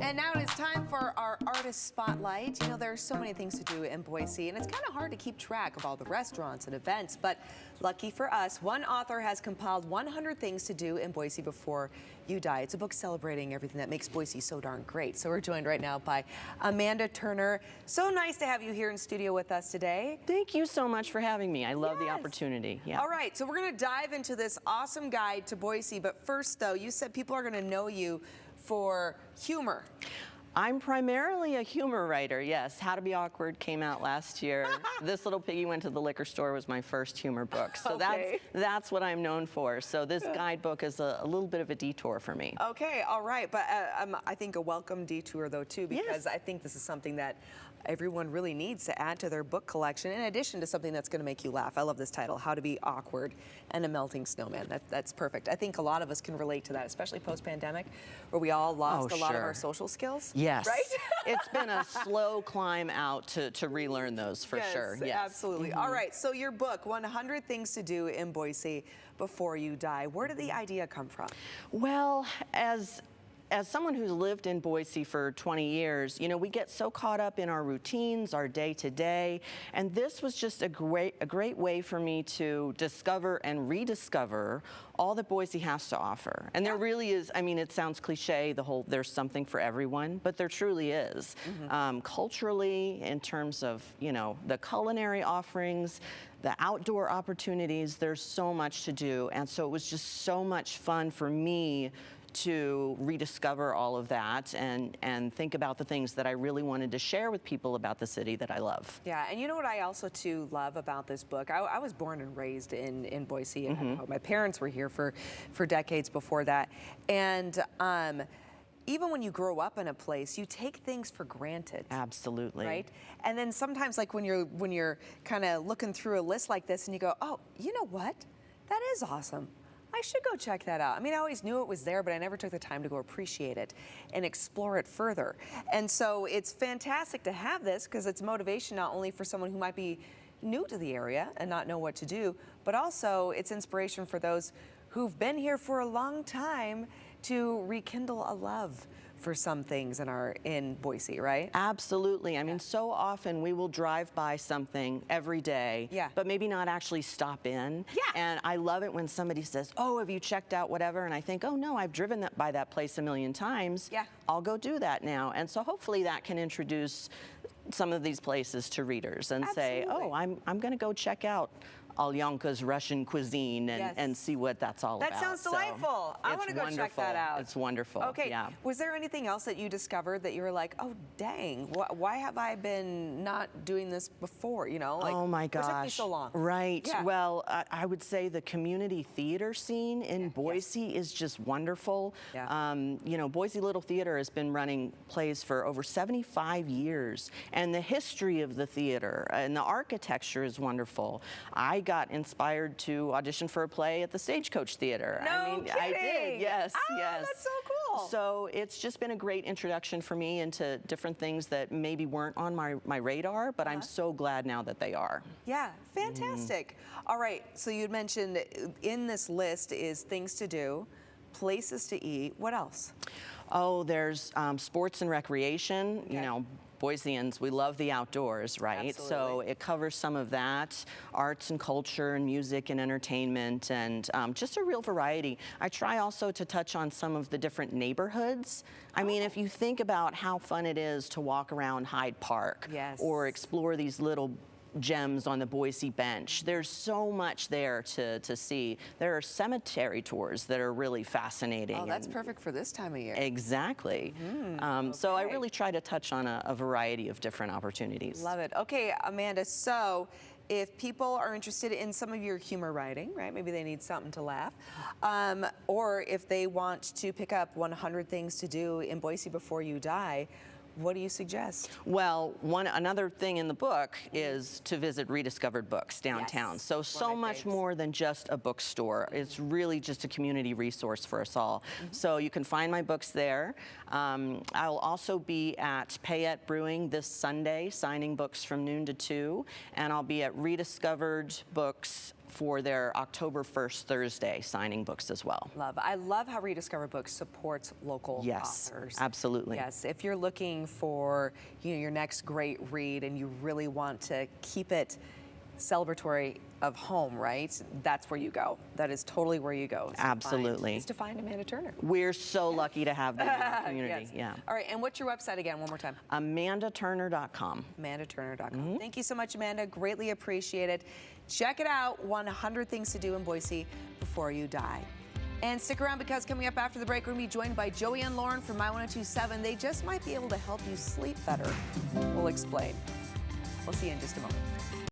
And now it is time for our artist spotlight. You know, there are so many things to do in Boise, and it's kind of hard to keep track of all the restaurants and events, but lucky for us, one author has compiled 100 things to do in Boise before you die. It's a book celebrating everything that makes Boise so darn great. So we're joined right now by Amanda Turner. So nice to have you here in studio with us today. Thank you so much for having me. I love the opportunity. Yeah. All right, so we're going to dive into this awesome guide to Boise, but first though, you said people are going to know you for humor. I'm primarily a humor writer, yes. How to Be Awkward came out last year. This Little Piggy Went to the Liquor Store was my first humor book. So that's what I'm known for. So this guidebook is a little bit of a detour for me. Okay, all right. But I think a welcome detour, though, too, because I think this is something that everyone really needs to add to their book collection, in addition to something that's going to make you laugh. I love this title, How to Be Awkward and a Melting Snowman. That's perfect. I think a lot of us can relate to that, especially post-pandemic, where we all lost a lot of our social skills. Yes. Right? It's been a slow climb out to relearn those for sure. Yes, absolutely. All right, so your book, 100 Things to Do in Boise Before You Die. Where did the idea come from? Well, as someone who's lived in Boise for 20 years, you know, we get so caught up in our routines, our day-to-day, and this was just a great way for me to discover and rediscover all that Boise has to offer. And there really is, I mean, it sounds cliche, the whole there's something for everyone, but there truly is. Culturally, in terms of, you know, the culinary offerings, the outdoor opportunities, there's so much to do. And so it was just so much fun for me to rediscover all of that and think about the things that I really wanted to share with people about the city that I love. Yeah, and you know what I also too love about this book? I was born and raised in Boise, and my parents were here for decades before that. And even when you grow up in a place, you take things for granted. Absolutely. Right? And then sometimes, like when you're kind of looking through a list like this and you go, oh, you know what? That is awesome. I should go check that out. I mean, I always knew it was there, but I never took the time to go appreciate it and explore it further. And so it's fantastic to have this because it's motivation not only for someone who might be new to the area and not know what to do, but also it's inspiration for those who've been here for a long time to rekindle a love for some things in Boise, right? Absolutely. I mean, so often we will drive by something every day, but maybe not actually stop in. And I love it when somebody says, oh, have you checked out whatever? And I think, oh no, I've driven by that place a million times. I'll go do that now. And so hopefully that can introduce some of these places to readers and say, oh, I'm going to go check out Alyonka's Russian cuisine and see what that's all about. That sounds delightful. I want to go check that out. It's wonderful. Okay. Was there anything else that you discovered that you were like, oh, dang, why have I been not doing this before? You know, like, oh my gosh. It took me so long. Right. Well, I would say the community theater scene in Boise is just wonderful. You know, Boise Little Theater has been running plays for over 75 years, and the history of the theater and the architecture is wonderful. I got inspired to audition for a play at the Stagecoach Theater. I mean, I did. Yes, yes. That's so cool. So it's just been a great introduction for me into different things that maybe weren't on my radar, but I'm so glad now that they are. Yeah, fantastic. All right, so you mentioned in this list is things to do, places to eat. What else? Oh, there's sports and recreation. You know, Boiseans, we love the outdoors, right? Absolutely. So it covers some of that, arts and culture and music and entertainment and just a real variety. I try also to touch on some of the different neighborhoods. I mean, if you think about how fun it is to walk around Hyde Park or explore these little gems on the Boise bench. There's so much there to see. There are cemetery tours that are really fascinating. Oh, that's perfect for this time of year. Exactly. So I really try to touch on a variety of different opportunities. Love it. Okay, Amanda, so if people are interested in some of your humor writing, right, maybe they need something to laugh, or if they want to pick up 100 Things to Do in Boise Before You Die, what do you suggest? Well, another thing in the book is to visit Rediscovered Books downtown. So much more than just a bookstore. It's really just a community resource for us all. So you can find my books there. I'll also be at Payette Brewing this Sunday, signing books from noon to 2, and I'll be at Rediscovered Books for their October 1st Thursday signing books as well. I love how Rediscover Books supports local authors. Absolutely. Yes, if you're looking for your next great read and you really want to keep it celebratory of home, right? That's where you go. That is totally where you go. Absolutely. Is to find Amanda Turner. We're so lucky to have them in our community. Yes. Yeah. All right, and what's your website again, one more time? AmandaTurner.com. AmandaTurner.com. Thank you so much, Amanda. Greatly appreciate it. Check it out, 100 Things to Do in Boise Before You Die. And stick around, because coming up after the break, we're going to be joined by Joey and Lauren from My 1027. They just might be able to help you sleep better. We'll explain. We'll see you in just a moment.